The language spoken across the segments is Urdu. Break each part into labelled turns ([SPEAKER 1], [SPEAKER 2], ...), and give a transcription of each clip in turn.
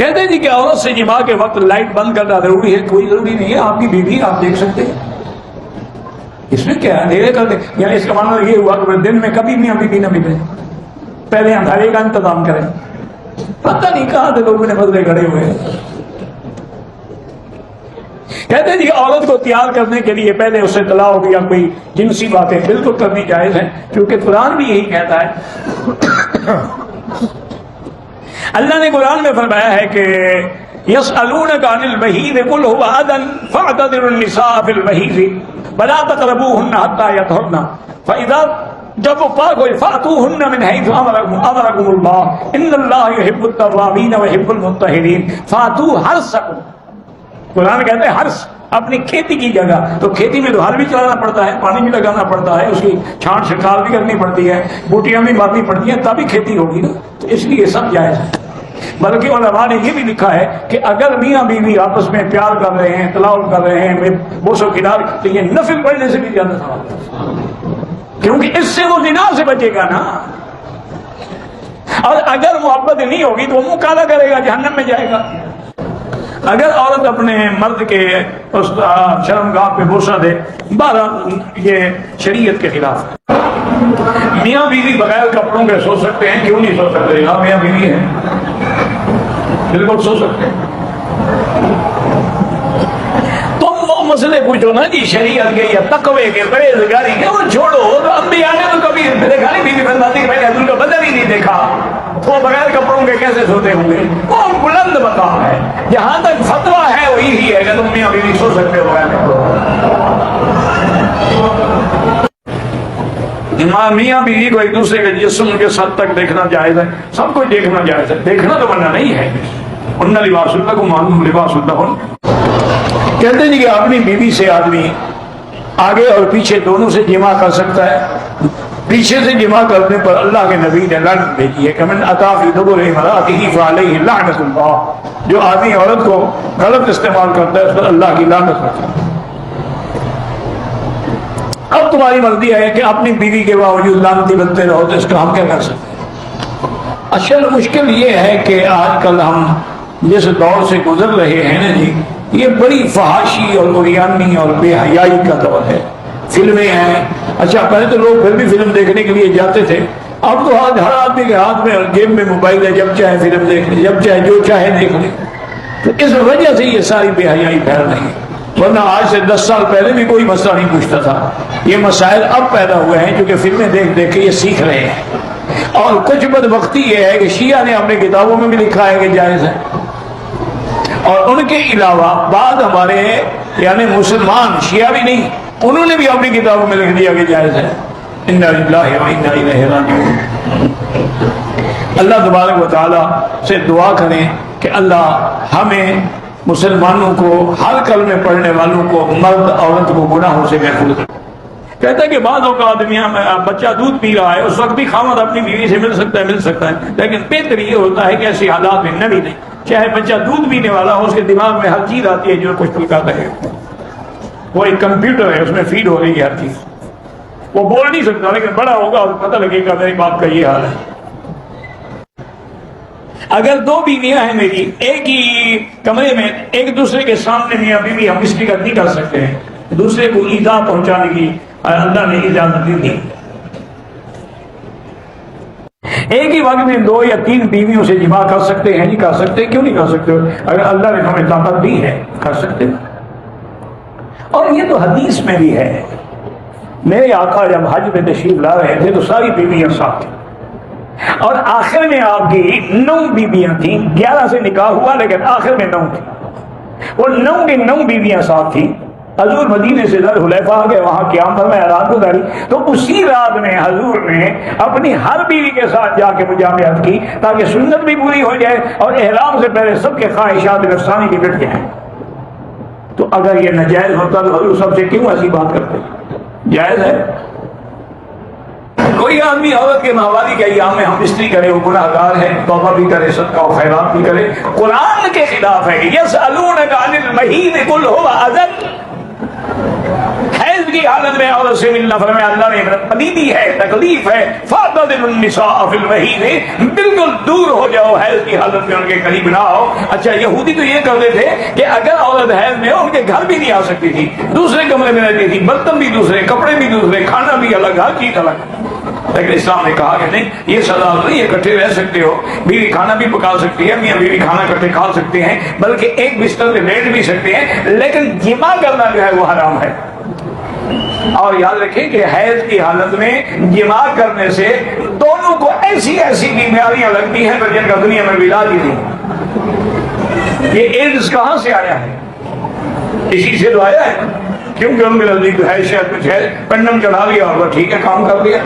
[SPEAKER 1] کہتے جی کہ عورت سے جماع کے وقت لائٹ بند کرنا ضروری ہے؟ کوئی ضروری نہیں ہے، آپ کی بیوی آپ دیکھ سکتے ہیں، اس میں کیا اندھیرے کر دیں؟ یعنی اس کا مطلب یہ ہوا کہ دن میں کبھی میاں بیوی نہ ملے، پہلے اندھیرے کا انتظام کریں۔ پتہ نہیں کہاں سے لوگوں نے مسئلے کھڑے ہوئے ہیں۔ کہتے جی عورت کو تیار کرنے کے لیے پہلے اس سے طلاق یا کوئی جنسی باتیں بالکل کرنی جائز ہیں، کیونکہ قرآن بھی یہی کہتا ہے۔ اللہ نے قرآن میں فرمایا ہے کہ یسألونک عن المحیض قل هو اذى فاعتذروا النساء في المحیض ولا تقربوهن حتى يطهرن فاذا جب وہ پاک ہوئے فاتوہن من حیث امرکم اللہ ان اللہ یحب التوابین ویحب المطہرین۔ فاتو حرثکم، قرآن کہتے ہیں حرث، اپنی کھیتی کی جگہ، تو کھیتی میں تو ہل بھی چلانا پڑتا ہے، پانی بھی لگانا پڑتا ہے، اس کی چھانٹ چھڑکاو بھی کرنی پڑتی ہے، بوٹیاں بھی مارنی پڑتی ہیں، تبھی کھیتی ہوگی نا، تو اس لیے سب جائز ہے۔ بلکہ علماء نے یہ بھی لکھا ہے کہ اگر میاں بیوی آپس میں پیار کر رہے ہیں، طلاق کر رہے ہیں، بوس و کنار، تو یہ نفل پڑھنے سے بھی زیادہ ثواب ہے، کیونکہ اس سے وہ زنا سے بچے گا نا۔ اور اگر محبت نہیں ہوگی تو وہ منہ کالا کرے گا، جہنم میں جائے گا۔ اگر عورت اپنے مرد کے اس شرمگاہ پہ بوسہ دے، بہرحال یہ شریعت کے خلاف ہے۔ میاں بیوی بغیر کپڑوں کے سو سکتے ہیں؟ کیوں نہیں سو سکتے؟ ہاں میاں بیوی ہیں، بالکل سو سکتے ہیں۔ تم وہ مسئلے پوچھو نا جی شریعت کے یا تقوی کے، پرہیزگاری کے، وہ چھوڑو۔ تو انبیاء نے تو کبھی دیکھا نہیں بیوی فرماتی کہ میں نے حضور کا بدن ہی نہیں دیکھا، تو بغیر کپڑوں کے کیسے سوتے ہوں گے؟ وہ بلند مقام ہے، جہاں تک فتویٰ ہے وہی ہے کہ تم میاں بیوی سو سکتے ہو بغیر کپڑوں۔ میاں بیوی کو ایک دوسرے کے جسم کے ساتھ تک دیکھنا جائز ہے، سب کچھ دیکھنا جائز ہے، دیکھنا تو منع نہیں ہے۔ ان لباس لکم وانتم لباس لہن۔ کہتے ہیں کہ اپنی بیوی سے آدمی آگے اور پیچھے دونوں سے جماع کر سکتا ہے۔ پیچھے سے جماع کرنے پر اللہ کے نبی نے لعنت بھیجی ہے کہ من اتی فی دبر امرأتہ فعلیہ لعنت اللہ، جو آدمی عورت کو غلط استعمال کرتا ہے اس پر اللہ کی لعنت ہوتی ہے۔ اب تمہاری مرضی ہے کہ اپنی بیوی کے باوجود لعنتی بنتے رہو، تو اس کا ہم کیا کر سکتے ہیں؟ اصل مشکل یہ ہے کہ آج کل ہم جس دور سے گزر رہے ہیں نا جی، یہ بڑی فحاشی اور عریانی اور بے حیائی کا دور ہے۔ فلمیں ہیں، اچھا پہلے تو لوگ پھر بھی فلم دیکھنے کے لیے جاتے تھے، اب تو آج ہر آدمی کے ہاتھ میں اور جیب میں موبائل ہے، جب چاہے فلم دیکھ لے، جب چاہے جو چاہے دیکھ لے۔ تو اس وجہ سے یہ ساری بے حیائی پھیل رہی ہے، ورنہ آج سے 10 سال پہلے بھی کوئی مسئلہ نہیں پوچھتا تھا۔ یہ مسائل اب پیدا ہوئے ہیں کیونکہ فلمیں دیکھ دیکھ کے یہ سیکھ رہے ہیں۔ اور کچھ بدبختی یہ ہے کہ شیعہ نے اپنے کتابوں میں بھی لکھا ہے کہ جائز ہے، اور ان کے علاوہ بعض ہمارے یعنی مسلمان شیعہ بھی نہیں، انہوں نے بھی اپنی کتابوں میں لکھ دیا کہ جائز ہے۔ انا للہ و انا الیہ راجعون۔ اللہ تبارک و تعالیٰ سے دعا کریں کہ اللہ ہمیں مسلمانوں کو، ہر کلمے پڑھنے والوں کو، مرد عورت کو گناہوں سے محفوظ کرے۔ کہتا ہے کہ بعض اوقات بچہ دودھ پی رہا ہے، اس وقت بھی خاوند اپنی بیوی سے مل سکتا ہے، لیکن بہتر یہ ہوتا ہے کہ ایسی حالات میں نہ ملے۔ چاہے بچہ دودھ پینے والا ہو، اس کے دماغ میں ہر چیز آتی ہے جو کچھ پکا رہے، وہ ایک کمپیوٹر ہے، اس میں فیڈ ہو رہی ہے ہر چیز۔ وہ بول نہیں سکتا، لیکن بڑا ہوگا اور پتہ لگے گا میری باپ کا یہ حال ہے۔ اگر 2 بیویاں ہیں میری، ایک ہی کمرے میں، ایک دوسرے کے سامنے میاں بیوی ہم اسپیکر نہیں کر سکتے ہیں، دوسرے کو ایذا پہنچانے کی اللہ نے اجازت دی تھی۔ ایک ہی وقت میں 2 یا 3 بیویوں سے جماع کر سکتے ہیں؟ نہیں کر سکتے۔ کیوں نہیں کر سکتے؟ اگر اللہ نے ہمیں طاقت دی ہے کر سکتے ہیں۔ اور یہ تو حدیث میں بھی ہے، میرے آقا جب حج میں تشریف لا رہے تھے تو ساری بیویاں ساتھ تھیں، اور آخر میں آپ کی 9 بیویاں تھیں، 11 سے نکاح ہوا لیکن آخر میں 9 تھیں، وہ 9 کی 9 بیویاں ساتھ تھیں۔ حضور مدینے سے ذل حلیفہ آ گئے، وہاں قیام فرمایا، رات گزاری، تو اسی رات میں حضور نے اپنی ہر بیوی کے ساتھ جا کے مجامعت کی تاکہ سنت بھی پوری ہو جائے اور احرام سے پہلے سب کے خواہشات نفسانی بھی مٹ جائیں۔ تو اگر یہ ناجائز ہوتا تو حضور سب سے کیوں ایسی بات کرتے؟ جائز ہے۔ کوئی آدمی عورت کے ماہواری کے ایام میں ہم استری کرے، وہ گناہ گار ہے، توبہ بھی کرے، صدقہ و خیرات بھی کرے، قرآن کے خلاف ہے۔ یسألونک عن المحیض قل هو اذى، حیض حیض کی حالت میں عورت سے ملنا فرمایا اللہ نے پلیدی ہے، تکلیف ہے، فاعتزلوا النساء فی المحیض، بالکل دور ہو جاؤ، حیض کی حالت میں ان کے قریب نہ آؤ۔ اچھا یہودی تو یہ کرتے تھے کہ اگر عورت حیض میں ہو ان کے گھر بھی نہیں آ سکتی تھی، دوسرے کمرے میں رہتی تھی، برتن بھی دوسرے، کپڑے بھی دوسرے، کھانا بھی الگ، ہر چیز الگ۔ لیکن اسلام نے کہا کہ نہیں، یہ سزا نہیں، یہ اکٹھے رہ سکتے ہو، بیوی کھانا بھی پکا سکتی ہے، میاں بیوی کھانا اکٹھے کھا سکتے ہیں، بلکہ ایک بستر پہ لیٹ بھی سکتے ہیں، لیکن جماع کرنا جو ہے وہ حرام ہے۔ اور یاد رکھیں کہ حیض کی حالت میں جماع کرنے سے دونوں کو ایسی ایسی بیماریاں لگتی ہیں جن کا دنیا میں علاج ہی نہیں۔ یہ ایڈز کہاں سے آیا ہے؟ اسی سے تو آیا ہے، کیونکہ ان کے نزدیک ہے شاید کچھ ہے، کنڈم چڑھا لیا اور ٹھیک ہے کام کر دیا۔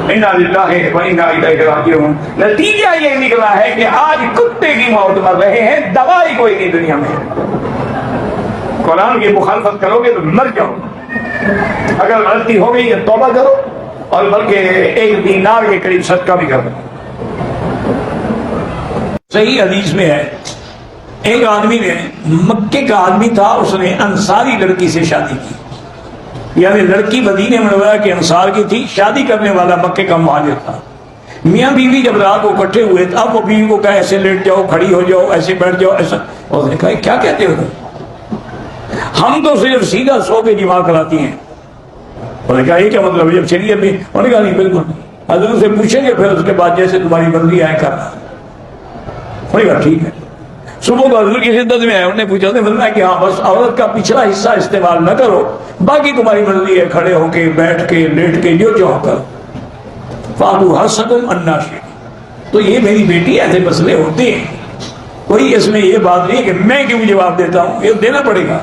[SPEAKER 1] انا للہ و انا الیہ راجعون۔ نتیجہ یہ نکلا ہے کہ آج کتے کی موت مر رہے ہیں، دوائی کوئی نہیں دنیا میں۔ قرآن کی مخالفت کرو گے تو مر جاؤ، اگر غلطی ہو گئی تو توبہ کرو، اور بلکہ 1 دینار کے قریب صدقہ بھی کرو۔ صحیح حدیث میں ہے، ایک آدمی نے، مکے کا آدمی تھا، اس نے انصاری لڑکی سے شادی کی، یعنی لڑکی مدینے منورہ کے انصار کی تھی، شادی کرنے والا مکے کا مہاجر تھا۔ میاں بیوی جب رات کو اکٹھے ہوئے تو اب وہ بیوی کو کہا ایسے لیٹ جاؤ، کھڑی ہو جاؤ، ایسے بیٹھ جاؤ، ایسا۔ اس نے کہا کیا کہتے ہو؟ ہم تو صرف سیدھا سو کے جماع کراتی ہیں۔ انہوں نے کہا یہ کیا مطلب ہے؟ جب شریعت میں، انہوں نے کہا نہیں بالکل نہیں، حضرت سے پوچھیں گے پھر اس کے بعد جیسے تمہاری مرضی آئے کرنا۔ انہوں نے کہا ٹھیک ہے۔ صبح کو حضور کی خدمت میں آئے، انہوں نے پوچھا، فرمایا کہ ہاں بس عورت کا پچھلا حصہ استعمال نہ کرو، باقی تمہاری مرضی ہے، کھڑے ہو کے، بیٹھ کے، لیٹ کے، جو چاہو کرو۔ فاتوا حسکم انا شئتم۔ تو یہ میری بیٹی، ایسے مسئلے ہوتے ہیں، کوئی اس میں یہ بات نہیں کہ میں کیوں جواب دیتا ہوں، یہ دینا پڑے گا۔